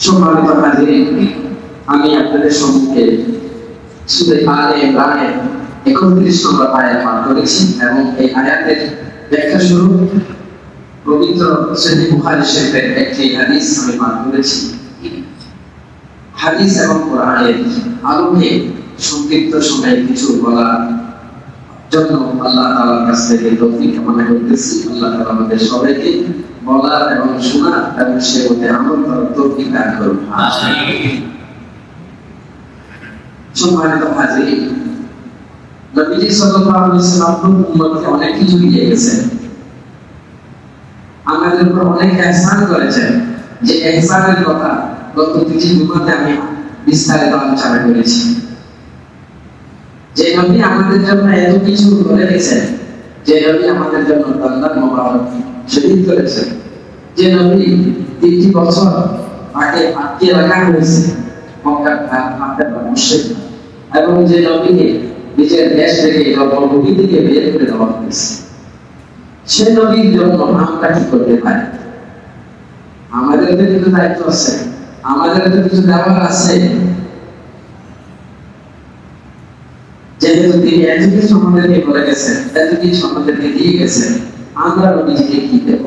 সম্মানিত হাজিরিন, আমি আপনাদের সম্মুখে সূরা আলে ইমরানের 31 নম্বর আয়াত পাঠ করেছি এবং এই আয়াতের ব্যাখ্যা স্বরূপ পবিত্র সহিহ বুখারী শরীফের একটি হাদিস আমি পাঠ করেছি। হাদিস এবং কোরআনের আলোকে সংক্ষিপ্ত সময়ে কিছু বলার জন্য আল্লাহ তাআলার কাছ থেকে তৌফিক কামনা করতেছি। আল্লাহ তাআলা আমাদের সবাইকে বলার এবং শোনার এবং সে মতে আমল করার তৌফিক দান করুন। আমিন। সম্মানিত হাজিরিন, নবীজি সাল্লাল্লাহু আলাইহি ওয়াসাল্লাম উম্মতকে অনেক কিছু দিয়ে গেছেন, আমাদের উপর অনেক ইহসান করেছেন। যে ইহসানের কথা গত কিছু জুমাতে আমি বিস্তারিত আলোচনা করেছি। যে নবী আমাদের জন্য এত কিছু করে গেছেন, যে নবী আমাদের জন্য দন্দার মোবারক শহীদ করেছেন, যে নবী 3 বছর আগে আটকে রাখা হয়েছে মক্কার মুশরিক, এবং যে নবীকে নিজের দেশ থেকে জন্মভূমি থেকে বের করে দেওয়া হয়েছে, সে নবীর জন্য আমরা কি করতে পারি? আমাদের তো কিছু দায়িত্ব আছে, আমাদের তো কিছু দেওয়ার আছে। যেহেতু তিনি এত কিছু আমাদেরকে করে গেছেন, এত কিছু আমাদেরকে দিয়ে গেছেন, আমরা নবীজিকে কি দেব?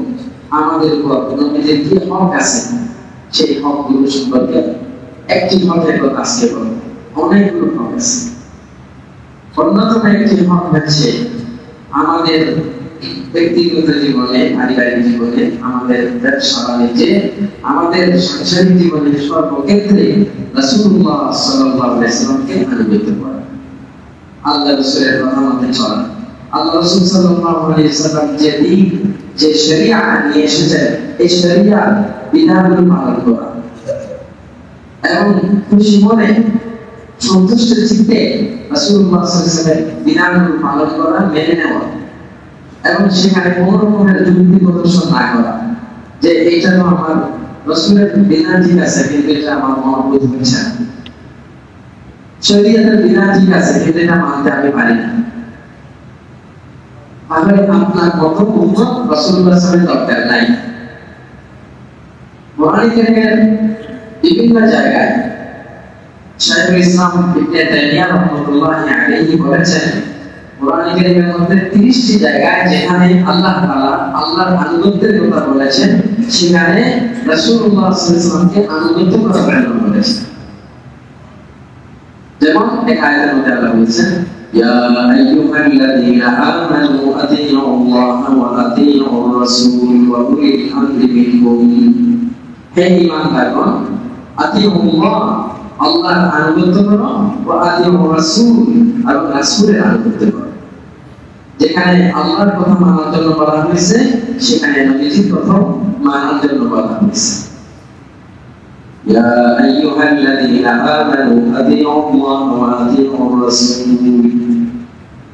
আমাদের উপর নবীজির কি হক আছে, সেই হকগুলো সম্পর্কে একটি হকের কথা আজকে বলব। অনেকগুলো হক আছে। অন্যতম একটি হক হচ্ছে আমাদের ব্যক্তিগত জীবনে, পারিবারিক জীবনে, আমাদের ব্যবসা বাণিজ্যে, আমাদের সাংসারিক জীবনে সর্বক্ষেত্রে রাসূলুল্লাহ সাল্লাল্লাহু আলাইহি ওয়াসাল্লামকে আনুগত্য করা, আল্লাহ রাসূলের কথা মতে চলা। আল্লাহ রাসূল সাল্লাল্লাহু আলাইহি ওয়াসাল্লাম যে দিন, যে শরিয়া নিয়ে এসেছেন, এই শরিয়া বিধানগুলো পালন করা এবং খুশি মনে সন্তুষ্ট চিত্তে রাসূলুল্লাহ সাল্লাল্লাহু আলাইহি ওয়াসাল্লামের বিধানগুলো পালন করা, মেনে নেওয়া এবং সেখানে কোনো রকমের যুক্তি প্রদর্শন না করা যে এইটা তো আমার রাসূলের বিধান ঠিক আছে কিন্তু এটা আমার মন বুঝছে না, শরীয়তের বিধান ঠিক আছে কিন্তু এটা মানতে আমি পারি না। তাহলে আপনার কত উম্মত রাসূলুল্লাহ সাল্লাল্লাহু আলাইহি ওয়াসাল্লামের দরকার নাই। কোরআন কারীমের বিভিন্ন জায়গায় শাইখুল ইসলাম ইবনে তাইমিয়া রাহমাতুল্লাহি আলাইহি বলেছেন, কোরআন কারীমের মধ্যে 30টি জায়গায় যেখানে আল্লাহ তাআলা আল্লাহর আনুগত্যের কথা বলেছেন, সেখানে রাসূলুল্লাহ সাল্লাল্লাহু আলাইহি ওয়াসাল্লামকে আনুগত্য করার জন্য বলেছেন। যেমন এক আয়াতের মধ্যে আল্লাহ বলেছেন, ইয়া আইয়ুহাল্লাযীনা আমানু আতিউল্লাহা ওয়া আতিউর রাসূল ওয়া উলিল আমরি মিনকুম। হে ঈমানদারগণ, আতিউল্লাহ আল্লাহর আনুগত্য করো, ওয়া আতিউর রাসূল আর রাসূলের আনুগত্য করো। যেখানে আল্লাহর কথা মানার জন্য বলা হয়েছে, সেখানে নবীজির কথা মানার জন্য বলা হয়েছে। ইয়া আইয়ুহাল্লাযীনা আমানু আতিউল্লাহা ওয়া আতিউর রাসূল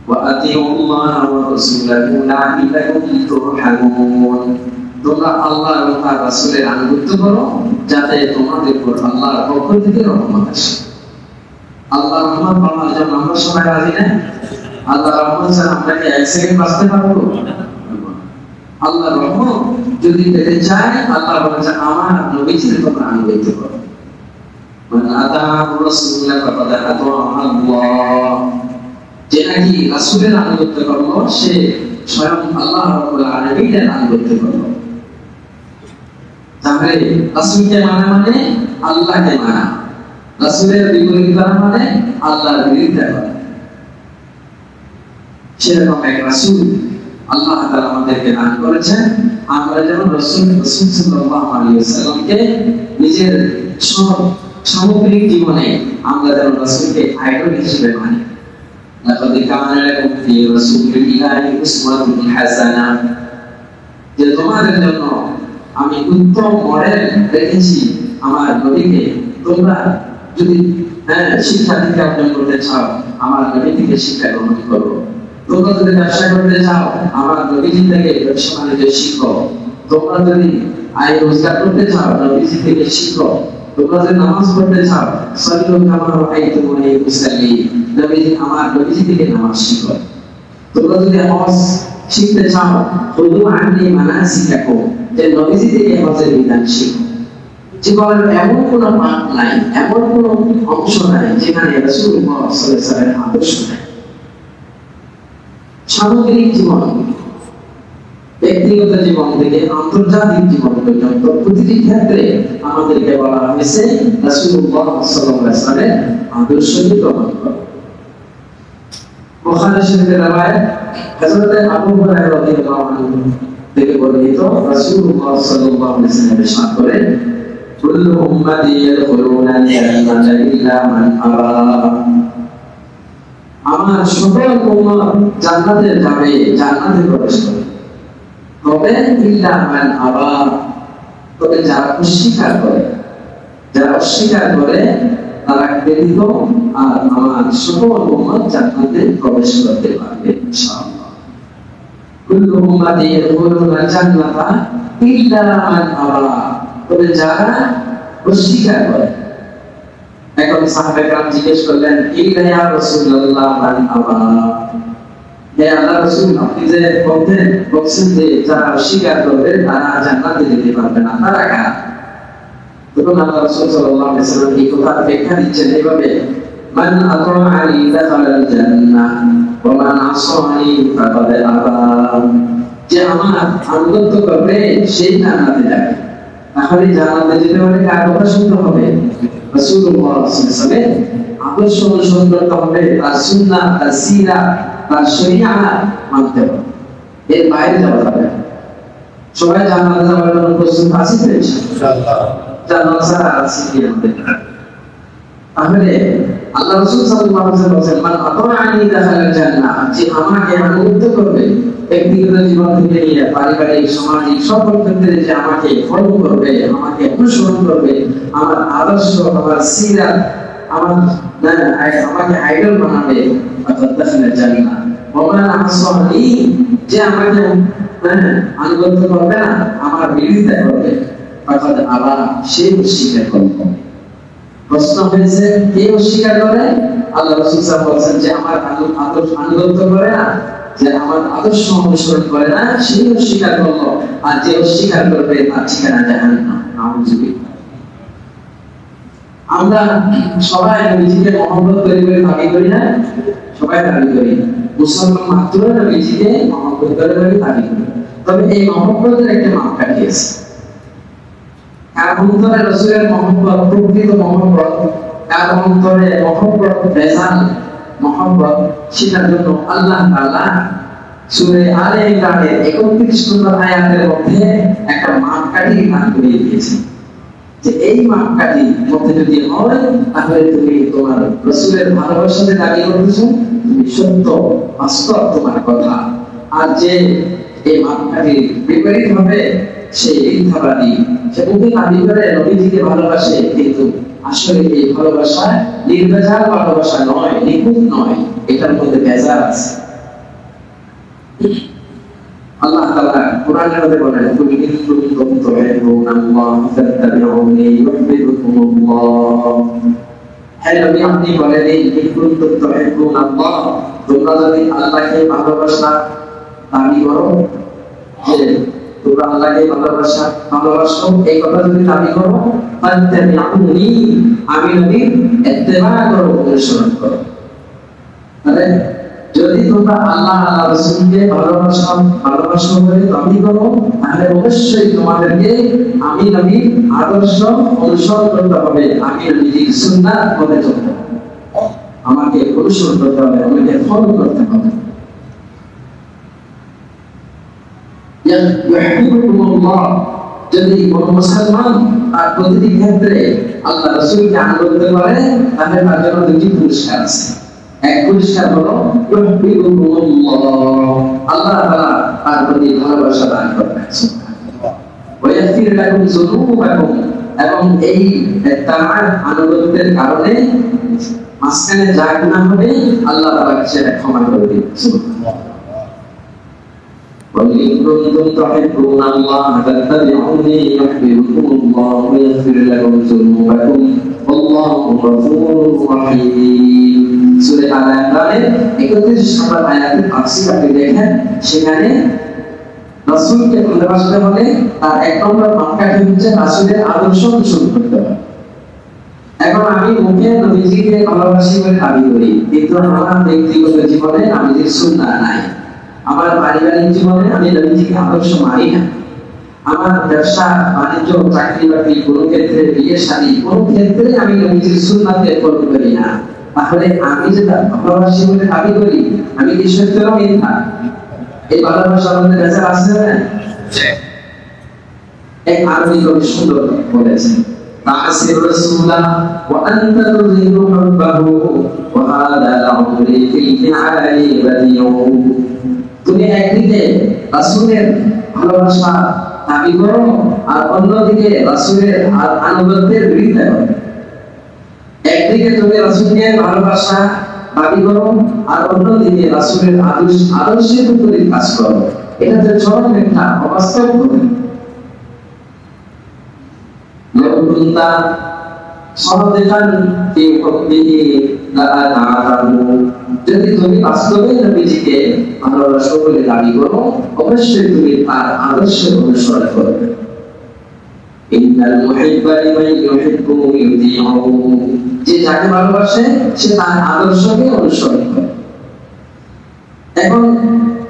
ওয়া আতিউল্লাহা ওয়া রাসূলাহু লাআল্লাকুম তুরহামুন। তোমরা আল্লাহ এবং তার রাসূলের আনুগত্য করো যাতে তোমাদের উপর আল্লাহর পক্ষ থেকে রহমত আসে। আল্লাহর রহমত পাওয়ার জন্য আমরা সবাই রাজি না? আল্লাহর রহমত ছাড়া আমরা কি এক সেকেন্ড বাঁচতে পারবো? আল্লাহর রহমত যদি পেতে চাই, আল্লাহ বলেছেন আমার নবীজির তোমরা আনুগত্য করো। মান আতাআ রাসূলা ফাকাদ আতাআ আল্লাহ। যে নাকি রাসূলের আনুগত্য করলো, সে স্বয়ং আল্লাহ রাব্বুল আলামিনের আনুগত্য করলো। তাহলে রাসূলকে মানা মানে আল্লাহকে মানা, রাসূলের বিপরীত করা মানে আল্লাহর বিরুদ্ধে করা। সেরকম এক রাসূল আল্লাহ তাআলা আমাদেরকে দান করেছেন, আমরা যেন রাসূল সাল্লাল্লাহু আলাইহি ওয়াসাল্লামকে নিজের সব সামগ্রিক জীবনে আমরা যেন রাসূলকে আইডল হিসেবে মানি। লাকাদ কানা লাকুম ফি রাসূলিল্লাহি উসওয়াতুন হাসানাহ। যে তোমাদের জন্য আমি উত্তম মডেল রেখেছি আমার নবীকে। তোমরা যদি শিক্ষা দীক্ষা অর্জন করতে চাও, আমার নবী থেকে শিক্ষা গ্রহণ করো। তোমরা যদি ব্যবসা করতে চাও, আমার নবীজি থেকে ব্যবসা বাণিজ্য শিখো। তোমরা যদি আয় রোজগার করতে চাও, নবীজি থেকে শিখো। তোমরা যদি নামাজ পড়তে চাও, সাল্লু কামা রাআইতুমুনি উসাল্লি, আমার নবীজি থেকে নামাজ শিখো। তোমরা যদি হজ শিখতে চাও, খুযু আন্নী মানাসিকাকুম, যে নবীজি থেকে হজের বিধান শিখো। জীবনের এমন কোনো পাঠ নাই, এমন কোনো অংশ নাই যেখানে রাসূলুল্লাহ সাল্লাল্লাহু আলাইহি ওয়াসাল্লামের আদর্শ নাই। সামগ্রিক জীবন, ব্যক্তিগত জীবন থেকে আন্তর্জাতিক জীবন পর্যন্ত প্রতিটি ক্ষেত্রে আমাদেরকে বলা হয়েছে রাসূলুল্লাহ সাল্লাল্লাহু আলাইহি ওয়াসাল্লামের আদর্শকে গ্রহণ করো। বুখারী শরীফের রাওয়ায়াত হযরত আবু হুরায়রা রাদিয়াল্লাহু আনহু থেকে বর্ণিত, রাসূলুল্লাহ সাল্লাল্লাহু আলাইহি ওয়াসাল্লাম ইরশাদ করেন, কুল্লু উম্মতি ইয়াদখুলুনা আল-জান্নাতা ইল্লা মান আবা। আমার সকল উম্মত জান্নাতে যাবে, জান্নাতে প্রবেশ করবে, তবে ইল্লা মান আবা, তবে যারা অস্বীকার করে, যারা অস্বীকার করে তারা ব্যতীত আর আমার সকল উম্মত জান্নাতে প্রবেশ করতে পারবে ইনশাআল্লাহ। কুল্লু উম্মতি ইয়াদখুলুনা আল-জান্নাতা ইল্লা মান আবা, তবে যারা অস্বীকার করে। এখন সাহাবায়ে কেরাম জিজ্ঞেস করলেন, ইল্লা ইয়া রাসূলুল্লাহ মান আবা, হে আল্লাহর রাসূল, আপনি যে বলছেন যে যারা অস্বীকার করবে তারা জান্নাতে যেতে পারবে না, তারা কারা? তখন আল্লাহ রাসূল সাল্লাল্লাহু আলাইহি ওয়াসাল্লাম এই কথার ব্যাখ্যা দিচ্ছেন এভাবে, মান আতাআনি দাখালাল জান্নাহ ওয়া মান আসানি ফাকাদ আবা, যে আমার আনুগত্য করবে সেই জান্নাতে যাবে। তাহলে জান্নাতে যেতে হলে কার কথা শুনতে হবে? রাসূলুল্লাহ সাল্লাল্লাহু আলাইহি ওয়াসাল্লামের আদর্শ অনুসরণ করতে হবে, তার সুন্নাহ, তার সিরাত, তার শরীয়ত মানতে হবে, এর বাইরে যাওয়া যাবে না। সবাই জান্নাতে যাওয়ার জন্য প্রস্তুত আছি তো ইনশাআল্লাহ? জান্নাত ছাড়া আছে কি আমাদের? তাহলে আল্লাহ রাসূল সাল্লাল্লাহু আলাইহি ওয়াসাল্লাম বলেন, মান আতাআনি দাখালাল জান্নাহ, যে আমাকে আনুগত্য করবে, ব্যক্তিগত জীবন থেকে নিয়ে পারিবারিক, সামাজিক সকল ক্ষেত্রে যে আমাকে ফলো করবে, আমাকে অনুসরণ করবে, আমার আদর্শ, আমার সিরাত, আমাকে আইডল বানাবে, ফাকাদ দাখালাল জান্নাহ ওয়া মান আসানি, যে আমাকে আনুগত্য করবে না, আমার বিরোধিতা করবে, ফাকাদ আবা, সে অস্বীকার করবে। প্রশ্ন হয়েছে, কে অস্বীকার করে? আল্লাহ রাসূল সাল্লাল্লাহু আলাইহি ওয়াসাল্লাম, যে আমার আনুগত্য করে না, যে আমার আদর্শ অনুসরণ করে না, সে অস্বীকার করলো, আর যে অস্বীকার করবে তার ঠিকানা জাহান্নাম। নাউযুবিল্লাহ। আমরা সবাই নবীজিকে মহব্বত করি বলে দাবি করি না? সবাই দাবি করি, মুসলমান মাত্র নবীজিকে মহব্বত করে বলে দাবি করি। তবে এই মহব্বতের একটা মাপকাঠি আছে। কার অন্তরে রাসূলের মহব্বত, প্রকৃত মহব্বত, কার অন্তরে মহব্বত ভেজাল মহব্বত, সেটার জন্য আল্লাহ তাআলা সূরা আলে ইমরানের ৩১ নম্বর আয়াতের মধ্যে একটা মাপকাঠি দান করে দিয়েছেন, যে এই মাপকাঠির মধ্যে যদি হয় তাহলে তুমি তোমার রাসূলের ভালোবাসাতে দাবি করতেছো, তুমি সত্য বাস্তব তোমার কথা। আর যে এই মাপকাঠির বিপরীত হবে সে মিথ্যাবাদী, সে মুখে দাবি করে নবীজিকে ভালোবাসে, কিন্তু আসলে এই ভালোবাসা নির্ভেজাল ভালোবাসা নয়, নিখুঁত নয়, এটার মধ্যে ভেজাল আছে। আল্লাহ তাআলা কোরআনের মধ্যে বলেন, কুল ইন কুনতুম তুহিব্বুনাল্লাহ ফাত্তাবিউনি ইউহিব্বুকুমুল্লাহ। হে নবী, আপনি বলেন, ইন কুনতুম তুহিব্বুনাল্লাহ, তোমরা যদি আল্লাহকে ভালোবাসা দাবি করো, যে তোমরা আল্লাহকে ভালোবাসো, এই কথা যদি দাবি করো, ফাত্তাবিউনি, আমি নবীর ইত্তেবা করো, অনুসরণ করো। তাহলে যদি তোমরা আল্লাহ আল্লাহ রাসূলকে ভালোবাসো বলে দাবি করো, তাহলে অবশ্যই তোমাদেরকে আমি নবীর আদর্শ অনুসরণ করতে হবে, আমি নবীর সুন্নাত মতে চলতে হবে, আমাকে অনুসরণ করতে হবে, আমাকে ফলো করতে হবে। যদি কোন মুসলমান তার প্রতিটি ক্ষেত্রে আল্লাহ রাসূলকে আনুগত্য করে, তাহলে তার জন্য দুটি পুরস্কার আছে। এক পুরস্কার হলো আল্লাহ তাআলা তার প্রতি ভালোবাসা দান করবেন, ওয়া ইয়াগফির লাকুম যুনুবাকুম, এবং এই তার আনুগত্যের কারণে মাঝখানে যা গুনাহ হবে আল্লাহ তাআলা সেটা ক্ষমা করে দিবেন। সুবহানাল্লাহ। وَإِن كُنتُمْ تُحِبُّونَ اللَّهَ فَاتَّبِعُونِي يُحْبِبْكُمُ اللَّهُ وَيَغْفِرْ لَكُمْ ذُنُوبَكُمْ وَاللَّهُ غَفُورٌ رَّحِيمٌ। সূরা আল ইমরানের ৩১ নম্বর আয়াতের তাফসীর আপনি দেখেন, সেখানে রাসূলকে ভালোবাসতে হলে তার এক নম্বর মাপকাঠি হচ্ছে রাসূলের আদর্শ অনুসরণ করতে হবে। এখন আমি মুখে নবীজিকে ভালোবাসি বলে দাবি করি, কিন্তু আমার ব্যক্তিগত জীবনে নবীজির সুন্নাহ নাই। আমার পারিবারিক জীবনে আমি নবীজিকে আদর্শ মানি না। আমার ব্যবসা বাণিজ্য চাকরি বাকরি কোনো ক্ষেত্রে, বিয়ে শাদী কোনো ক্ষেত্রে আমি নবীজির সুন্নাহকে ফলো করি না। তাহলে আমি যে ভালোবাসি বলে দাবি করি, আমি কি সত্য না মিথ্যা? এই ভালোবাসার মধ্যে ভেজাল আছে না? এক আরবি কবি সুন্দর বলেছেন, তাসির রাসূলা ওয়া আনতা তুযিরু হুব্বাহু ওয়া হাদা আল-আমরি ফিল ফিআলি বাদিউ। তুমি একদিকে রাসূলের ভালোবাসা দাবি করো আর অন্যদিকে রাসূলের আনুগত্যের বিরুদ্ধে করো। একদিকে তুমি রাসূলকে ভালোবাসা দাবি করো আর অন্যদিকে রাসূলের আদর্শের উপরে কাজ করো। এটা তো চরম একটা অবাস্তব কথা। লকুন্তা সাদিকান ফি হুব্বিহি লা আতা'তাহু। যদি তুমি বাস্তবে নবীজিকে ভালোবাসো বলে দাবি করো, অবশ্যই তুমি তার আদর্শের অনুসরণ করবে। ইন্নাল মুহিব্বা লিমান ইউহিব্বু ইউতি'হু। যে যাকে ভালোবাসে সে তার আদর্শকে অনুসরণ করে। এখন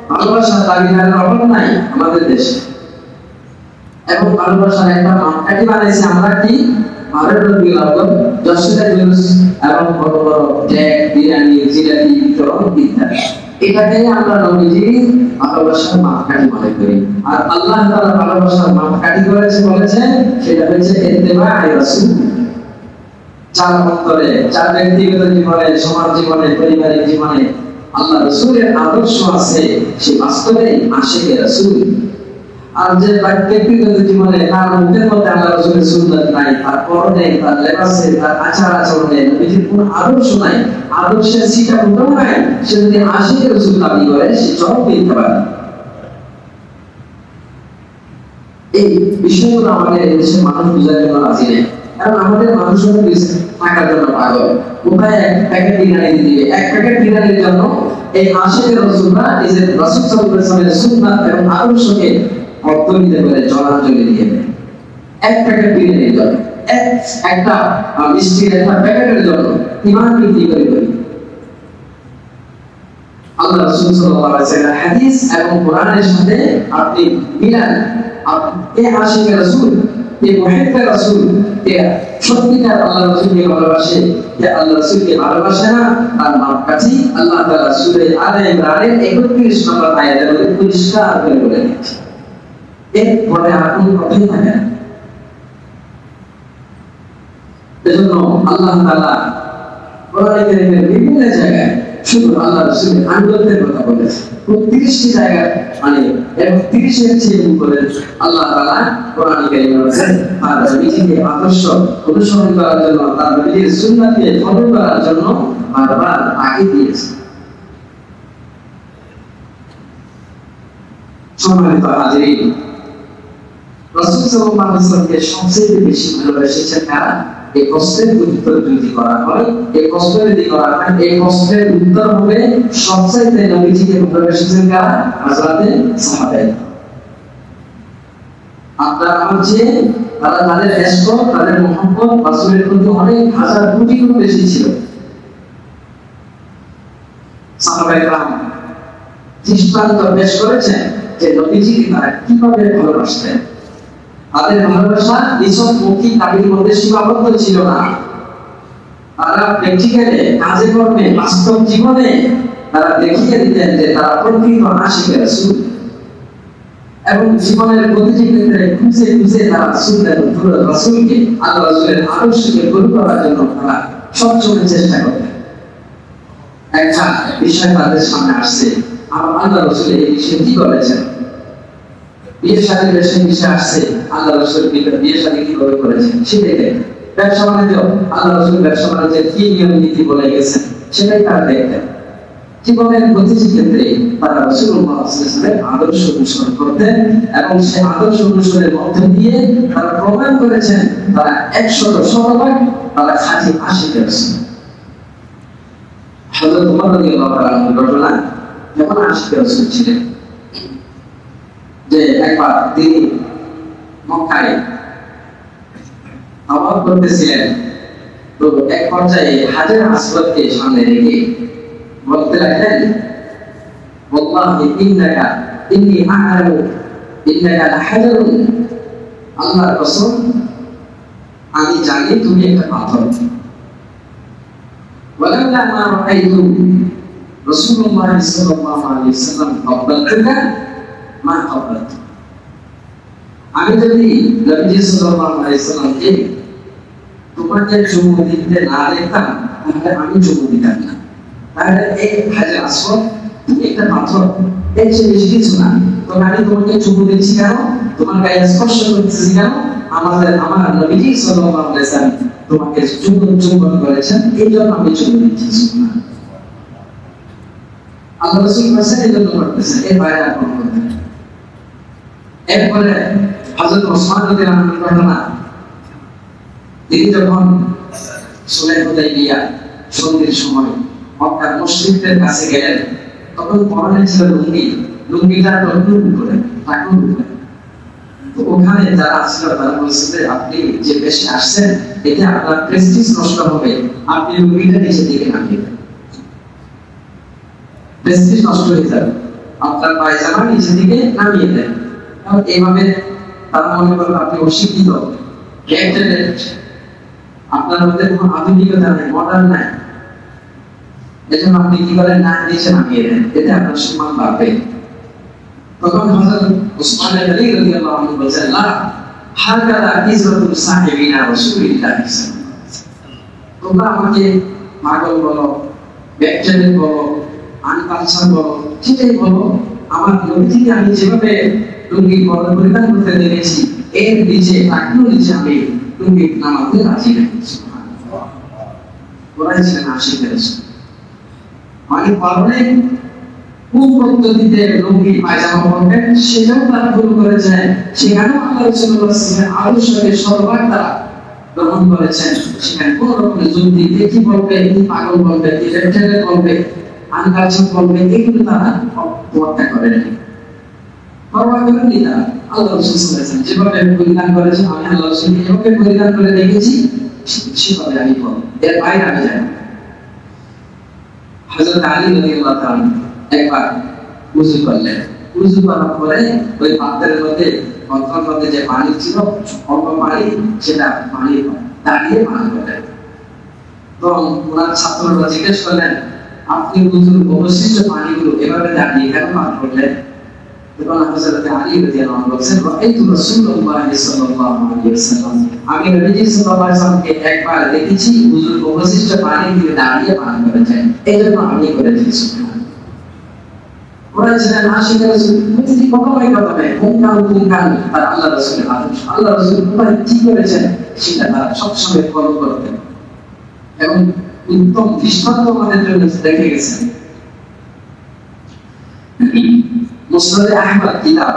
ভালোবাসার দাবিদারের অভাব নাই আমাদের দেশে। এবং ভালোবাসার একটা মাপকাঠি বানাইছে আমরা কি, ভারতের বিভাজন, যশোরের জুস এবং বড় বড় ট্যাগ, বিরিয়ানি, জিলাপি বিতরণ ইত্যাদি। এটাকে আমরা নবীজি ভালোবাসার মাপকাঠি মনে করি। আর আল্লাহ তাআলা ভালোবাসার মাপকাঠি বলেছেন সেটা হচ্ছে ইত্তেবা'আ রাসূল। চার অন্তরে, চার ব্যক্তিগত জীবনে, সমাজ জীবনে, পারিবারিক জীবনে আল্লাহ রাসূলের আদর্শ আছে, সে বাস্তবে আশিকে রাসূল। আর যে ব্যক্তিগত জীবনে তার মুখের মধ্যে আল্লাহ রাসূলের সুন্নাত নাই, তার পরনে, তার লেবাসে, তার আচার আচরণে নবীজির কোনো আদর্শ নাই, আদর্শের সিটা কোথাও নাই, সে যদি আশিকে রাসূল দাবি করে সে চরম মিথ্যা পারে। এই বিষয়গুলো আমাদের দেশের মানুষ বোঝার জন্য রাজি নেই। কারণ আমাদের মানুষ হলো টাকার জন্য পাগল। কোথায় এক প্যাকেট বিরিয়ানি দিবে, এক প্যাকেট বিরিয়ানির জন্য এই আশিকে রাসূলরা নিজের রাসূল সাল্লাল্লাহু আলাইহি ওয়াসাল্লামের সুন্নাত এবং আদর্শকে অর্থনীতি করে জলাঞ্জলি দিয়ে দেয়। এক প্যাকেট বিরিয়ানির জন্য, একটা মিষ্টির একটা প্যাকেটের জন্য ইমান বিক্রি করে। আল্লাহ রাসূল সাল্লাল্লাহু আলাইহি ওয়াসাল্লাম হাদিস এবং কোরআনের সাথে আপনি মিলান, এই আশিকে রাসূল, এই মুহিব্বে রাসূল, এই সত্যিকার আল্লাহ রাসূলকে ভালোবাসে, যে আল্লাহ রাসূলকে ভালোবাসে না তার মাপকাঠি আল্লাহ তাআলা সূরা আলে ইমরানের 31 নম্বর আয়াতের মধ্যে পরিষ্কার করে বলে দিয়েছে। এরপরে আর কোনো কথাই থাকে না। এজন্য আল্লাহ তাআলা কোরআনে কারীমের বিভিন্ন জায়গায় শুধু আল্লাহ রাসূলের আনুগত্যের কথা বলেছে। 30টি জায়গায় মানে 30 এর চেয়ে উপরে আল্লাহ তাআলা কোরআনে কারীমে বলেছেন আর নবীজিকে আদর্শ অনুসরণ করার জন্য, তার নবীজির সুন্নাতকে ফলো করার জন্য বারবার তাগিদ দিয়েছে। সম্মানিত হাজিরিন, রাসূল সাল্লাল্লাহু আলাইহি ওয়াসাল্লামকে সবচেয়ে বেশি ভালোবেসেছেন কারা? এই প্রশ্নের উত্তর যদি করা হয়, এই প্রশ্নের যদি করা হয়, এই প্রশ্নের উত্তর হবে সবচেয়ে নবীজিকে ভালোবেসেছেন কারা? হযরতে সাহাবায়ে। আপনারা হচ্ছে তারা তাদের ইশক, তাদের মুহাব্বত রাসূলের প্রতি অনেক হাজার কোটি গুণ বেশি ছিল। সাহাবায়ে کرام দৃষ্টান্ত পেশ করেছেন যে নবীজিকে তারা কিভাবে ভালোবাসতেন। তাদের ভালোবাসা নিছক মৌখিক দাবির মধ্যে সীমাবদ্ধ ছিল না। তারা প্র্যাকটিক্যালি, কাজে কর্মে, বাস্তব জীবনে তারা দেখিয়ে দিতেন যে তারা প্রকৃত আশিকে রাসূল। এবং জীবনের প্রতিটি ক্ষেত্রে খুঁজে খুঁজে তারা রাসূলকে, আল্লাহ রাসূলের আদর্শকে গ্রহণ করার জন্য তারা সবসময় চেষ্টা করতেন। একটা বিষয় তাদের সামনে আসছে, আল্লাহ রাসূল এই বিষয়ে কি বলেছেন। বিয়ের সাথে বিষয় আসছে, আল্লাহ রাসূল বিয়ের সাথে কিভাবে করেছেন সেটাই দেখেন। ব্যবসা বাণিজ্য, আল্লাহ রাসূল ব্যবসা বাণিজ্যের কি নিয়ম নীতি বলে গেছেন সেটাই তারা দেখতেন। জীবনের প্রতিটি ক্ষেত্রে তারা রাসূলুল্লাহ সাল্লাল্লাহু আলাইহি ওয়াসাল্লামের আদর্শ অনুসরণ করতেন এবং সেই আদর্শ অনুসরণের মধ্য দিয়ে তারা প্রমাণ করেছেন তারা 100% তারা খাঁটি আশিকে রাসূল। হযরত ওমর রাদিয়াল্লাহু তাআলা ঘটনা যখন আশিকে রাসূল ছিলেন, যে একবার তিনি মক্কায় তাওয়াফ করতেছিলেন, তো এক পর্যায়ে হাজর আসওয়াদকে সামনে রেখে বলতে লাগলেন, ওয়াল্লাহি ইন্নাকা ইন্নী আ'লামু ইন্নাকা লাহাজারুন, আল্লাহর কসম আমি জানি তুমি একটা পাথর। ওয়ালাউলা মা রাআইতু রাসূলুল্লাহ সাল্লাল্লাহু আলাইহি ওয়াসাল্লাম ক্বাবলাতুকা মা ক্বাবলাতু, আমি যদি নবী সাল্লাল্লাহু আলাইহি ওয়াসাল্লামকে তোমাকে চুমু দিতে না দেখতাম তাহলে আমি চুমু দিতাম না। তাহলে এই হাজর আসওয়াদ একটা পাথর, এর চেয়ে বেশি কিছু না। তবে আমি তোমাকে চুমু দিচ্ছি কেন, তোমার গায়ে স্পর্শ করতেছি কেন, আমার নবীজি সাল্লাল্লাহু আলাইহি ওয়াসাল্লাম তোমাকে চুম্বন করেছেন, এই জন্য আমি চুমু দিচ্ছি। আল্লাহ রাসূল বলেছেন এই জন্য করতেছেন, এর বাইরে আর কোনো কথা নেই। এরপরে হযরত ওসমান রাদিয়াল্লাহু আনহুর ঘটনা, তিনি যখন সুলহ হুদাইবিয়া সন্ধির সময় মক্কার মুশরিকদের কাছে গেলেন, তখন পরনে ছিল লুঙ্গি, লুঙ্গিটা নতুন করে টাকুন করে। তো ওখানে যারা ছিল তারা বলছে যে আপনি যে বেশে আসছেন এতে আপনার প্রেস্টিজ নষ্ট হবে, আপনি লুঙ্গিটা নিচের দিকে নামিয়ে দেন, প্রেস্টিজ নষ্ট হয়ে যাবে, আপনার পায়জামা নিচের দিকে নামিয়ে দেন। এইভাবে তারা মনে করবে আপনি অশিক্ষিত, আপনার মধ্যে কোনো আধুনিকতা নেই, মডার্ন নাই, এজন্য আপনি কি করেন না নিচে নামিয়ে দেন, এতে আপনার সম্মান বাড়বে। তখন হযরত উসমান গনি রাদিয়াল্লাহু আনহু বলেন, লা হাকাদা ইজরাতু সাহিবিনা রাসূলিল্লাহ সাল্লাল্লাহু আলাইহি ওয়াসাল্লাম, তোমরা আমাকে পাগল বলো, ব্যাকটেরিয়া বলো, আনকালচার বলো, সেটাই বলো, আমার নবীকে আমি যেভাবে লুঙ্গি পরিধান করতে দেখেছি এর নিচে টাকনো নিচে আমি লুঙ্গি নামাতে রাজি নেই। সুবহানাল্লাহ, ওরাই ছিলেন আশিকের রাসূল। মানে পরনে কোন পদ্ধতিতে লুঙ্গি পায়জামা পরবেন সেটাও তারা ভুল করেছেন, সেখানেও আল্লাহ রাসূলুল্লাহ সাল্লাল্লাহু আলাইহি ওয়াসাল্লাম আদর্শকে সর্বাগ তারা গ্রহণ করেছেন। সেখানে কোন রকমের যুক্তি কি বলবে, কি পাগল বলবে, কি লেফটেন্যান্ট বলবে, আনকালচার বলবে, এগুলো তারা তোয়াক্কা করেন। পরোয়া করেননি তারা। আল্লাহ রাসূল সাল্লাল্লাহু আলাইহি ওয়াসাল্লাম যেভাবে পরিধান করেছেন, আমি আল্লাহ রাসূলকে যেভাবে পরিধান করে দেখেছি সেভাবে আমি করব, এর বাইরে আমি যাই না। হযরত আলী রাদিয়াল্লাহু তাআলা একবার ওযু করলেন, ওযু করার পরে ওই পাত্রের মধ্যে পাত্রের মধ্যে যে পানি ছিল অল্প পানি, সেটা পানি দাঁড়িয়ে পান করলেন। তো ওনার ছাত্ররা জিজ্ঞেস করলেন, আপনি ওযুর অবশিষ্ট পানিগুলো এভাবে দাঁড়িয়ে কেন পান করলেন? তখন হযরত আলী রাদিয়াল্লাহু আনহু বলেন, রাআইতু রাসূলুল্লাহ সাল্লাল্লাহু আলাইহি ওয়াসাল্লাম, আমি নবী সাল্লাল্লাহু আলাইহি ওয়াসাল্লামকে একবার দেখেছি ওযুর অবশিষ্ট পানি দিয়ে দাঁড়িয়ে পান করেছেন, এইজন্য আমি করেছি। সুবহানাল্লাহ, ওরা ছিলেন আশিকের রাসূল, প্রতিটি কথায় কথায় পুঙ্খানুপুঙ্খান আর আল্লাহ রাসূলের আদর্শ, আল্লাহ রাসূল কোথায় কি করেছেন সেটা তারা সবসময় ফলো করতেন এবং উত্তম দৃষ্টান্ত আমাদের জন্য রেখে গেছেন। মুসনাদ আহমদ কিতাব,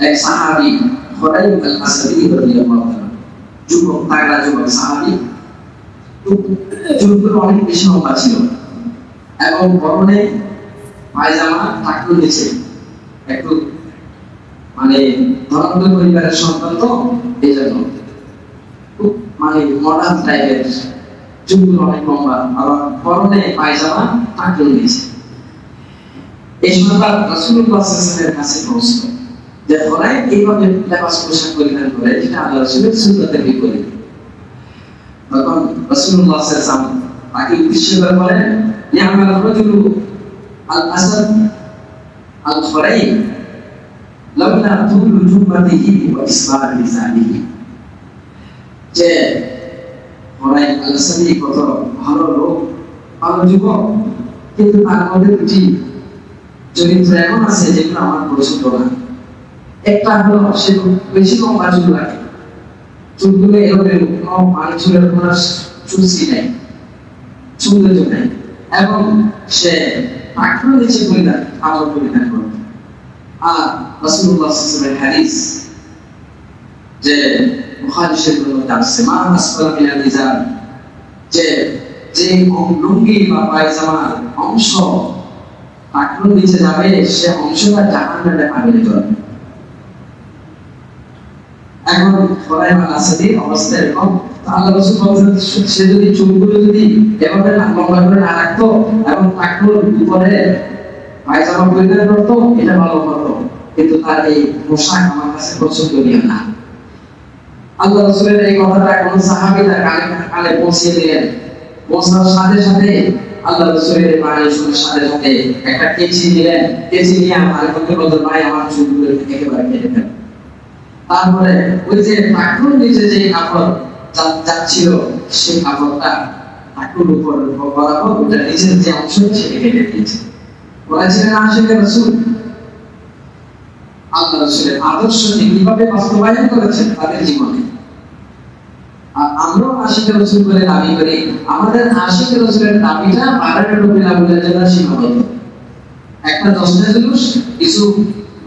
এক সাহাবী খুরাইব আল-আসাদি রাদিয়াল্লাহু তাআলা, যুবক তাগড়া যুবক সাহাবী, চুলগুলো অনেক বেশি লম্বা ছিল এবং পরনে পায়জামা টাকলু নিচে, একটু মানে ধনবান পরিবারের সন্তান, তো এই জন্য খুব মানে মডার্ন টাইপের, চুলগুলো অনেক লম্বা, আবার পরনে পায়জামা টাকলু নিচে। এই সংবাদ রাসূলুল্লাহ সাল্লাল্লাহু আলাইহি ওয়াসাল্লামের কাছে পৌঁছলো যে ওরাই এইভাবে লেবাস পোশাক পরিধান করে, যেটা আল্লাহ রাসূলের সুন্নতের বিপরীত। তখন রাসূলুল্লাহ সাল্লাল্লাহু আলাইহি ওয়াসাল্লাম তাকে উদ্দেশ্য করে বলেন, ইয়ামাল রাজুলু আল-আসাদ আল-খুরাইব লাউলা তুলু জুব্বাতিহি ওয়া ইসবার লিসানিহি, যে খুরাইব আল-আসাদি কত ভালো লোক, ভালো যুবক, কিন্তু তার মধ্যে দুটি চরিত্র এমন আছে যেগুলো আমার পছন্দ না। একটা হলো সে বেশি লম্বা চুল রাখে, চুলগুলো এলোমেলো, কোনো পানি চুলের কোনো চুলসি নেই, সৌন্দর্য নেই, এবং সে টাকলু নিচে পরিধান করে। আর রাসূলুল্লাহ সাল্লাল্লাহু আলাইহি ওয়াসাল্লামের হাদিস যে বুখারী শরীফের মধ্যে আছে, মা আসফালা মিনাল ইজার, যে লুঙ্গি বা পায়জামার অংশ টাকনুর নিচে যাবে সে অংশটা জাহান্নামে আগুনে জ্বলবে। এখন ফলাইমান আসাদির অবস্থা এরকম, আল্লাহ রাসূল বলেন সে যদি চুলগুলো যদি এভাবে লম্বা করে না রাখতো এবং টাকনুর উপরে পায়জামা পরিধান করতো এটা ভালো হতো, কিন্তু তার এই পোশাক আমার কাছে পছন্দনীয় না। আল্লাহ রাসূলের এই কথাটা কোন সাহাবী তার কানে পৌঁছে দিলেন। পৌঁছার সাথে সাথে আল্লাহ রাসূলের বাণী শোনার সাথে সাথে একটা কেচি দিলেন, কেচি নিয়ে আমার বন্ধু বলল ভাই আমার চুলগুলো একেবারে কেটে ফেল। তারপরে ওই যে টাকনুর নিচে যে কাপড় যাচ্ছিল সেই কাপড়টা টাকনুর উপর বরাবর ওটা নিচের যে অংশ সেটা কেটে দিয়েছে। বলেছিলেন আশিকে রাসূল আল্লাহ রাসূলের আদর্শ কিভাবে বাস্তবায়ন করেছেন তাদের জীবনে। আর আমরাও আশিকে রাসূল বলে দাবি করি, আমাদের আশিকে রাসূলের দাবিটা বাড়ানোর রবিলা বলে জন্য সীমাবদ্ধ। একটা 10টা জুলুস, কিছু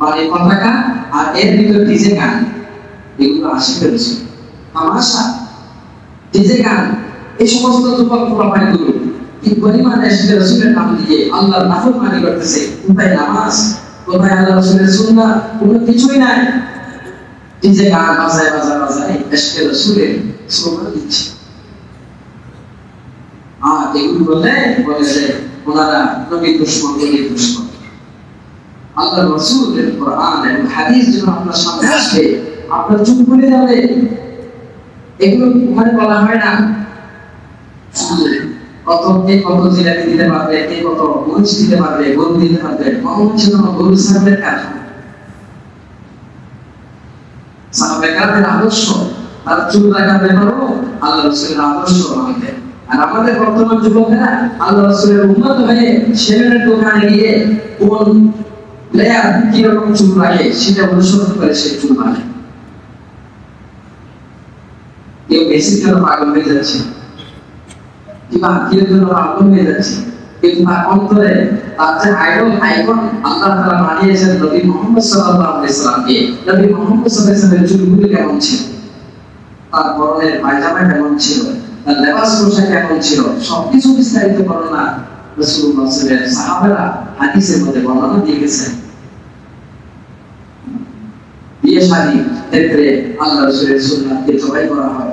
মানে পতাকা আর এর ভিতর ডিজে গান, এগুলো আশিকে রাসূল। তামাশা, ডিজে গান, এই সমস্ত যুবক প্রমাণগুলো কি পরিমাণ আশিকে রাসূলের নাম দিয়ে আল্লাহর নাফরমানি করতেছে। কোথায় নামাজ, কোথায় আল্লাহ রাসূলের সুন্নাহ, কোনো কিছুই নাই। ডিজে গান বাজায় আশিকে রাসূলের স্লোগান দিচ্ছে। আর এগুলো বলে যে ওনারা নবী দুশমন, নবী দুশমন। আল্লাহ রাসূলের কোরআন এবং হাদিস যখন আপনার সামনে আসবে আপনার চুপ খুলে যাবে। এগুলো মানে বলা হয় না কত জিলাপি দিতে পারবে, কে কত মরিচ দিতে পারবে, গরু দিতে পারবে। মোহাম্মদ ছিল গরু ছাগলের কারখানা। সাহাবায়ে কেরামের আদর্শ, তারা চুল রাখার ব্যাপারও আল্লাহ রাসূলের আদর্শ মানতেন। আর আমাদের বর্তমান যুবকেরা আল্লাহ রাসূলের উম্মত হয়ে সেলুনের দোকানে গিয়ে কোন প্লেয়ার কিরকম চুল রাখে সেটা অনুসরণ করে সে চুল বানায়। কেউ মেসির জন্য পাগল হয়ে যাচ্ছে, কিংবা হাকিমের জন্য পাগল হয়ে যাচ্ছে, কিন্তু তার অন্তরে তার যে আইডল আইকন আল্লাহ তাআলা বানিয়েছেন নবী মুহাম্মদ সাল্লাল্লাহু আলাইহি ওয়াসাল্লামকে। নবী মুহাম্মদ সাল্লাল্লাহু আলাইহি ওয়াসাল্লামের চুলগুলো কেমন ছিল, তার পরনের পায়জামা কেমন ছিল, তার লেবাস পোশাক কেমন ছিল, সবকিছু বিস্তারিত বর্ণনা রাসূলুল্লাহ সাল্লাল্লাহু আলাইহি ওয়াসাল্লাম সাহাবারা হাদিসের মধ্যে বর্ণনা দিয়ে গেছেন। বিয়ে শাদী ক্ষেত্রে আল্লাহ রাসূলের সুন্নাতকে জবাই করা হয়।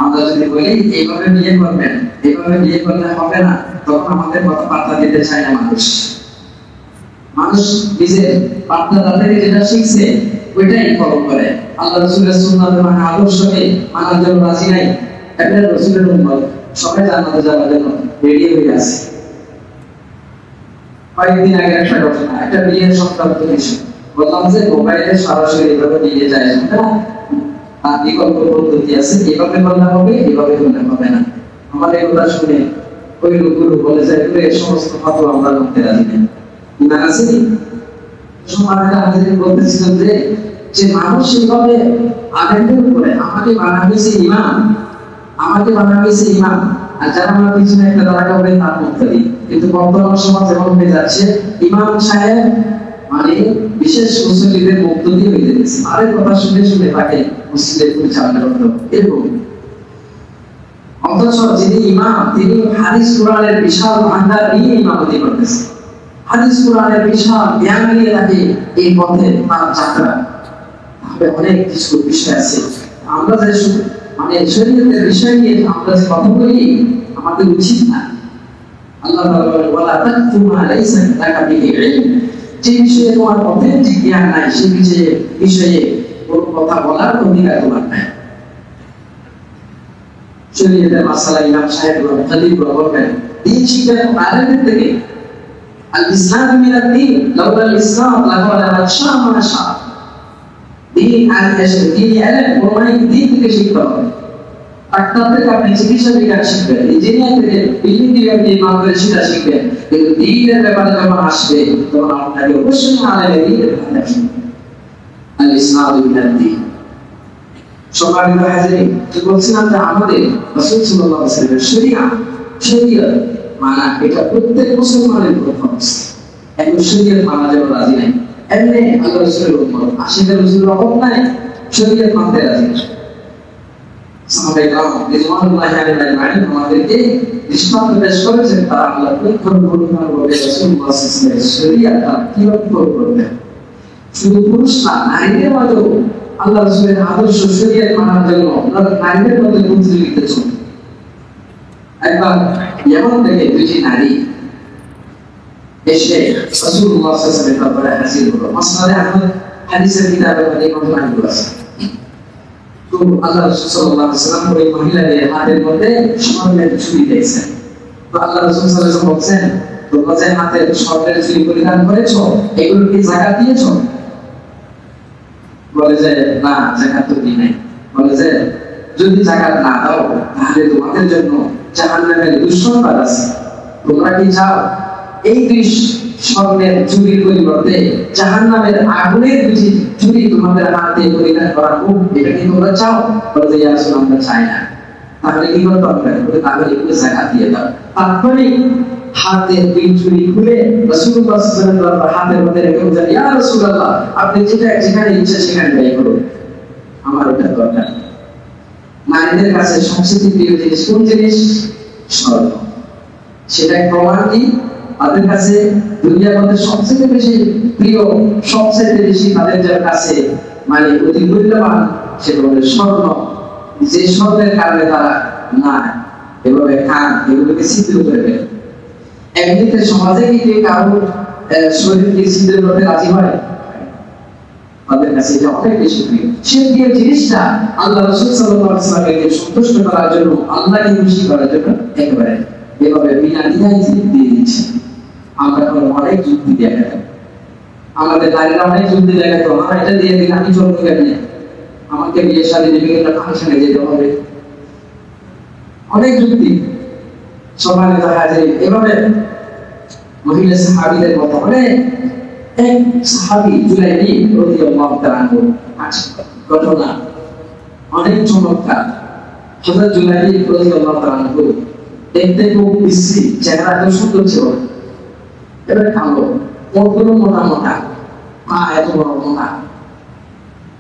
আমরা যদি বলি এইভাবে বিয়ে করবেন, এইভাবে বিয়ে করলে হবে না, তখন আমাদের কথা পাত্তা দিতে চায় না মানুষ। মানুষ নিজের পাত্তা থেকে যেটা শিখছে ওইটাই ফলো করে। আল্লাহ রাসূলের সুন্নাত এবং আদর্শকে মানার জন্য রাজি নাই। একটা রাসূলের উম্মত সবাই জান্নাতে যাওয়ার জন্য রেডি হয়ে আছে। কয়েকদিন আগে একটা ঘটনা, একটা বিয়ের সংক্রান্ত বিষয় বললাম যে মোবাইলে সরাসরি এভাবে নিয়ে যায় না, আর বিকল্প পদ্ধতি আছে, এভাবে করলে হবে, এভাবে করলে হবে না। আমার এই কথা শুনে ওই লোকগুলো বলে যায় এই সমস্ত ফতোয়া আমরা করতে রাজি নেই। ইমান আছে সমাজে হাজির বলতেছিলাম যে মানুষ এইভাবে আলেমদের উপরে আমাকে বানাবেছে ইমাম, আমাকে বানাবেছে ইমাম, আর যারা আমার পিছনে একটা দাঁড়া হবে তার মুক্তি। কিন্তু বর্তমান সমাজ এমন হয়ে যাচ্ছে ইমাম সাহেব মানে বিশেষ মুসলিমদের মুক্তি হয়ে যাচ্ছে। আরে কথা শুনে শুনে তাকে মুসলিমের পরিচালনা করতে হবে এরকম। অথচ যিনি ইমাম তিনি হাদিস কোরআনের বিশাল ভান্ডার নিয়ে ইমামতি করতেছেন। হাদিস কোরআনের বিশাল জ্ঞান নিয়ে তাকে এই পথে তার যাত্রা। তবে অনেক কিছু বিষয় আছে আমরা যে মানে শরীয়তের বিষয় নিয়ে আমরা যে কথা বলি আমাদের উচিত না। আল্লাহ তাআলা বলেন ওয়ালা তাকফু মা লাইসা লাকা বিহি ইলম, যে বিষয়ে তোমার অথেন্টিক জ্ঞান নাই সেই বিষয়ে কোনো কথা বলার অধিকার তোমার নাই। শরীয়তের মাসালা ইমাম সাহেব মুফাদ্দিল বলবেন দিন শিক্ষা আলেমদের থেকে। আল ইসলাম মিনাদ দ্বীন লাউলা আল ইসলাম লাকানা মাশা মাশা। দিন আর এসে দিন এলেন প্রমাণিক দিন থেকে শিখতে হবে। ডাক্তার থেকে আপনি চিকিৎসা বিজ্ঞান শিখবেন, ইঞ্জিনিয়ার থেকে বিল্ডিং ডিজাইন মাধ্যমে সেটা শিখবেন, কিন্তু দিনের ব্যাপারে যখন আসবে তখন আপনাকে অবশ্যই আলেমের দিনের ব্যাপারে আসবে। আল ইসলাম মিনাদ দ্বীন। সম্মানিত হাজিরিন, তো বলছিলাম যে আমাদের রাসূল সাল্লাল্লাহু আলাইহি ওয়াসাল্লামের শরীয়ত মানা এটা প্রত্যেক মুসলমানের ফরজ। এখন শরীয়ত মানা যেন রাজি নাই, এমনি আল্লাহ রাসূলের উম্মত আশিকের রাসূলের অভাব নাই, শরীয়ত মানতে রাজি। সাহাবায়ে কেরাম রিজওয়ানুল্লাহি আলাইহিম আমাদেরকে দৃষ্টান্ত পেশ করেছেন তারা আল্লাহ পরিপূর্ণভাবে রাসূলুল্লাহ সাল্লাল্লাহু আলাইহি ওয়াসাল্লামের শরীয়তটা কিভাবে প্রয়োগ করতেন। শুধু পুরুষ না, নারীদের মাঝেও আল্লাহ রাসূলের আদর্শ শরীয়ত মানার জন্য নারীদের মধ্যে প্রতিযোগিতা চলে। একবার ইয়ামান থেকে দুইটি নারী এসে রাসূলুল্লাহ সাল্লাল্লাহু আলাইহি ওয়াসাল্লামের দরবারে হাজির হলো। মাসনাদে আহমদ হাদিসের কিতাবে এই ঘটনাগুলো আছে। তো আল্লাহ রাসূল সাল্লাল্লাহু আলাইহি ওয়াসাল্লাম ওই মহিলাদের হাতের মধ্যে স্বর্ণের চুড়ি দিয়েছেন। তো আল্লাহ রাসূল সাল্লাল্লাহু আলাইহি ওয়াসাল্লাম বলছেন, তোমরা যে হাতের স্বর্ণের চুড়ি পরিধান করেছো এগুলো কি যাকাত দিয়েছো? বলে যে না, যাকাত তো দিই নাই। বলে যে যদি যাকাত না দাও তাহলে তোমাদের জন্য জাহান্নামের দুঃসংবাদ আছে। তোমরা কি চাও এই দুই স্বর্ণের চুড়ির পরিবর্তে জাহান্নামের আগুনের দুটি চুড়ি তোমাদের হাতে পরিধান করা হোক? এটা কি তোমরা চাও? বলে যে ইয়া রাসূল আমরা চাই না। তাহলে কি করতে হবে? তাহলে একটু যাকাত দিয়ে দাও। তারপরে হাতের দুই চুড়ি খুলে রাসূলুল্লাহ সাল্লাল্লাহু আলাইহি ওয়াসাল্লাম হাতের মধ্যে রেখে বলেন, ইয়া রাসূলুল্লাহ আপনি যেখানে ইচ্ছা সেখানে ব্যয় করুন, আমার এটা দরকার। নারীদের কাছে সবচেয়ে প্রিয় জিনিস কোন জিনিস? স্বর্ণ। সেটা প্রমাণ কি? তাদের কাছে দুনিয়ার মধ্যে সবচেয়ে বেশি প্রিয়, সবচেয়ে বেশি তাদের যার কাছে মানে অতি মূল্যবান সেটা হলো স্বর্ণ। যে স্বর্ণের কারণে তারা না এভাবে কান এগুলোকে ছিদ্র করে দেয়। এমনিতে সমাজে কি কেউ কারো শরীরকে ছিদ্র করতে রাজি হয়? তাদের কাছে এটা অনেক বেশি প্রিয়। সেই প্রিয় জিনিসটা আল্লাহ রাসূল সাল্লাল্লাহু আলাইহি ওয়াসাল্লামকে সন্তুষ্ট করার জন্য, আল্লাহকে খুশি করার জন্য একেবারে এভাবে বিনা দ্বিধায় দিয়ে দিচ্ছে। আমরা অনেক যুক্তি দেখাতাম, আমাদের নারীরা অনেক যুক্তি দেখাতো, আমার এটা দিয়ে দিলে আমি চলবো কেমনে, আমাকে বিয়ে শাদী বিভিন্ন ফাংশনে যেতে হবে, অনেক যুক্তি সমানে দেখা যায়। এভাবে মহিলা সাহাবীদের মতো অনেক এক সাহাবী জুলাইবি রাদিয়াল্লাহু তাআলা আনহু ঘটনা অনেক চমৎকার। হযরত জুলাইবি রাদিয়াল্লাহু তাআলা আনহু দেখতে খুব বিশ্রী, চেহারা এত সুন্দর ছিল, এবার কালো, ওগুলো মোটা মোটা, পা এত বড় মোটা,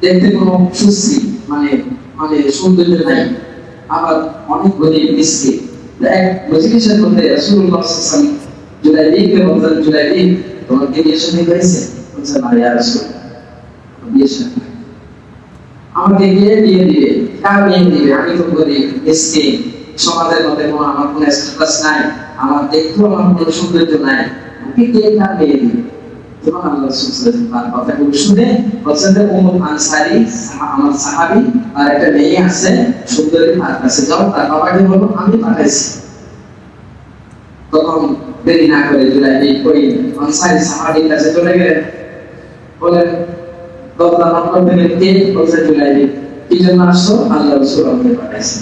দেখতে কোনো সুশ্রী মানে মানে সৌন্দর্য নাই, আবার অনেক গরিব বিশ্রী। এক মজলিসের মধ্যে রাসূলুল্লাহ সাল্লাল্লাহু আলাইহি ওয়াসাল্লাম জুলাইবিকে বললেন, জুলাইবি তোমার কি বিয়ে শাদী হয়েছে? বলছে না ইয়া রাসূলুল্লাহ, বিয়ে শাদী আমাকে বিয়ে দিয়ে দিবে। কার বিয়ে দিবে? আমি তো গরিব মিসকিন, সমাজের মধ্যে কোনো আমার কোনো স্ট্যাটাস নাই, আমার দেখতেও আমার কোনো সৌন্দর্য নাই, আমাকে কে কার বিয়ে দিবে? তখন আল্লাহ রাসূল সাল্লাল্লাহু আলাইহি ওয়াসাল্লাম কথাগুলো শুনে বলছেন যে উম্মুল আনসারী আমার সাহাবী আর একটা মেয়ে আছে সুন্দরী, তার কাছে যাও, তার বাবাকে বলো আমি পাঠাইছি। তখন দেরি না করে জুলাইবি ওই আনসারী সাহাবীর কাছে চলে গেলেন, বলেন দরজা নক করতে কে? বলছে জুলাইবি। কি জন্য আসছো? আল্লাহ রাসূল আমাকে পাঠাইছে।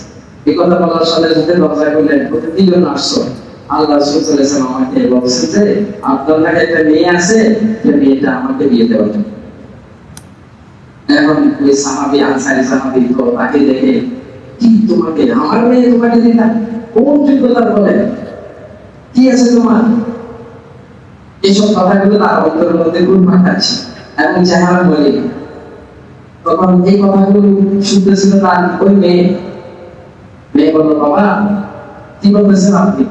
এই কথা বলার সাথে সাথে দরজা খুললেন, বলতে কি জন্য আসছো? আল্লাহ রাসূল সাল্লাল্লাহু আলাইহি ওয়াসাল্লাম আমাকে বলছেন যে আপনার কাছে একটা মেয়ে আছে, যে মেয়েটা আমাকে বিয়ে দেওয়ার জন্য। এখন ওই সাহাবী আনসারী সাহাবী তো তাকে দেখে, কি তোমাকে আমার মেয়ে তোমাকে দিতা? কোন যোগ্যতার বলে? কি আছে তোমার? এইসব কথাগুলো তার অন্তরের মধ্যে ঘুরপাক খাচ্ছে এবং চেহারা বলে। তখন এই কথাগুলো শুনতেছিল তার ওই মেয়ে। মেয়ে বলল, বাবা কি বলতেছেন আপনি?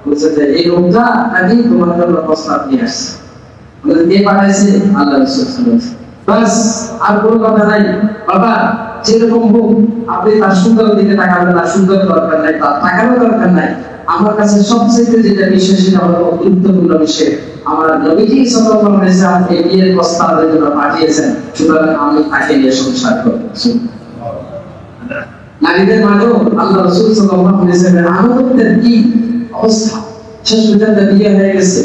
বলছে যে এই লোকটা নাকি তোমার জন্য প্রস্তাব নিয়ে আসছে। বলছে কে পাঠাইছে? আল্লাহ রাসূল সাল্লাল্লাহু আলাইহি ওয়াসাল্লাম। বাস আর কোনো কথা নাই। বাবা যেরকম হোক আপনি তার সুন্দর দিকে তাকাবেন না, সুন্দর দরকার নাই, তার তাকানোর দরকার নাই। আমার কাছে সবচেয়ে যেটা বিষয় সেটা হলো গুরুত্বপূর্ণ বিষয়, আমার নবীজি সাল্লাল্লাহু আলাইহি ওয়াসাল্লাম এই বিয়ের প্রস্তাবের জন্য পাঠিয়েছেন, সুতরাং আমি তাকে নিয়ে সংসার করব। নারীদের মাঝেও আল্লাহ রাসূল সাল্লাল্লাহু আলাইহি ওয়াসাল্লামের আনুগত্যের কি অবস্থা! শেষ পর্যন্ত বিয়ে হয়ে গেছে।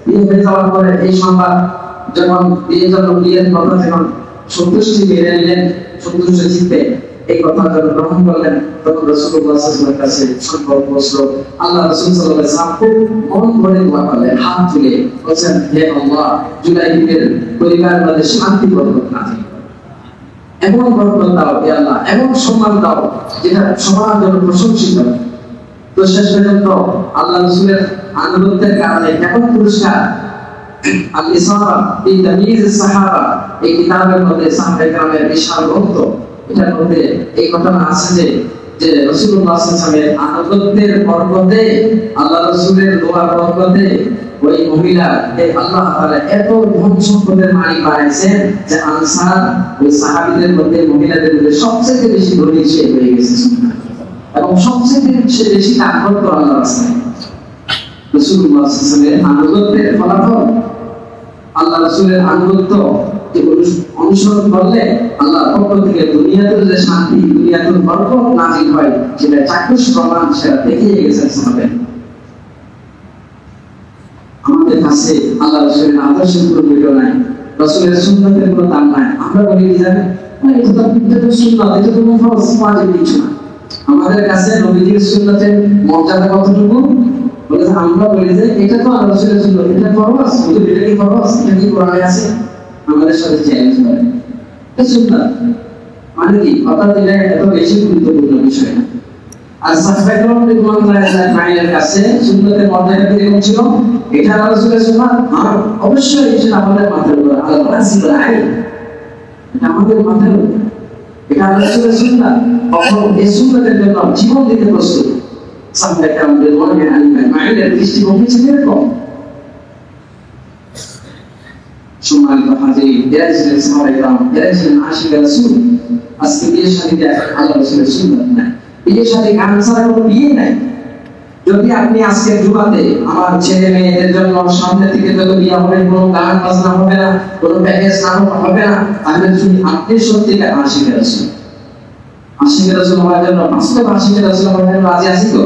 বিয়ে হয়ে যাওয়ার পরে এই সংবাদ যখন বিয়ের জন্য বিয়ের কথা যখন সন্তুষ্টি মেনে নিলেন, সন্তুষ্ট চিত্তে এই কথা যখন গ্রহণ করলেন, তখন রাসূলুল্লাহ সাল্লাল্লাহু আলাইহি ওয়াসাল্লামের কাছে সংকল্প বসলো। আল্লাহ রাসূল সাল্লাল্লাহু আলাইহি ওয়াসাল্লাম খুব মন ভরে দোয়া করলেন, হাত তুলে বলছেন, হে আল্লাহ জুলাইবির পরিবারের মধ্যে শান্তি বরকত নাজিল করো, এমন বরকত দাও হে আল্লাহ, এমন সম্মান দাও যেটা সবার জন্য প্রশংসিত। তো শেষ পর্যন্ত আল্লাহ রাসূলের আনুগত্যের কারণে কেমন পুরস্কার! আল ইসারা ফি তামিজ সাহাবা এই কিতাবের মধ্যে সাহাবায়ে কেরামের বিশাল গ্রন্থ, এটার মধ্যে এই ঘটনা আছে যে যে রাসূলুল্লাহ সাল্লাল্লাহু আলাইহি ওয়াসাল্লামের আনুগত্যের বরকতে, আল্লাহ রাসূলের দোয়ার বরকতে ওই মহিলা আল্লাহ তাআলা এত ধন সম্পদের মালিক বানাইছেন যে আনসার ওই সাহাবীদের মধ্যে, মহিলাদের মধ্যে সবচেয়ে বেশি ধনী সে হয়ে গেছে এবং সবচেয়ে বেশি দান করতো আল্লাহর রাস্তায়। রাসূলুল্লাহ সাল্লাল্লাহু আলাইহি ওয়াসাল্লামের আনুগত্যের ফলাফল, আল্লাহ রাসূলের আনুগত্য অনুসরণ করলে আল্লাহর পক্ষ থেকে দুনিয়াতে যে শান্তি, দুনিয়াতে বরকত নাযিল হয়, সেটা চাক্ষুষ প্রমাণ, সেটা দেখিয়ে গেছেন সাহাবায়ে। আমাদের কাছে আল্লাহ রাসূলের আদর্শের কোনো মূল্য নাই, রাসূলের সুন্নাতের কোনো দাম নাই। আমরা বলি কি জানেন, এটা তো সুন্নাত, এটা তো ফরজ, ওয়াজিব কিছু না। আমাদের কাছে নবীজির সুন্নাতের মর্যাদা কতটুকু, বলে আমরা বলি যে এটা তো আল্লাহ রাসূলের সুন্নাত, এটা ফরজ, এটা কি ফরজ, এটা কি কোরআনে আছে? আমাদের সাথে চ্যালেঞ্জ করে এটা সুন্নাত মানে কি, কথা দিলে এত বেশি গুরুত্বপূর্ণ বিষয় না। আর সাহাবায়ে কেরাম রাদিয়াল্লাহু আনহুর কাছে সুন্নাতের মর্যাদা কিরকম ছিল, এটা আল্লাহ রাসূলের সুন্নাত, আর অবশ্যই এটা আমাদের মাথার উপর আল্লাহ রাসূল আইন, এটা আমাদের মাথার উপর, এটা আল্লাহ রাসূলের সুন্নাত। কখনো এই সুন্নাতের জন্য জীবন দিতে প্রস্তুত সাহাবায়ে কেরাম রাদিয়াল্লাহু আনহুর দৃষ্টিভঙ্গি ছিল এরকম। সম্মানিত হাজিরিন, এরা ছিলেন সাহাবায়ে কেরাম, এরা ছিলেন আশিকে রাসূল। আজকে বিয়ের শাদীতে আল্লাহ রাসূলের সুন্নাত নাই, বিয়ের শাদী গান ছাড়া কোনো বিয়ে নাই। যদি আপনি আজকে জুমাতে আমার ছেলে মেয়েদের জন্য সামনে থেকে যত বিয়ে হবে, কোনো গান বাজনা হবে না, কোনো প্যাকেজ না হবে না, তাহলে যদি আপনি সত্যিকার আশিকে রাসূল, আশিকে রাসূল হওয়ার জন্য, বাস্তব আশিকে রাসূল হওয়ার জন্য রাজি আছি তো?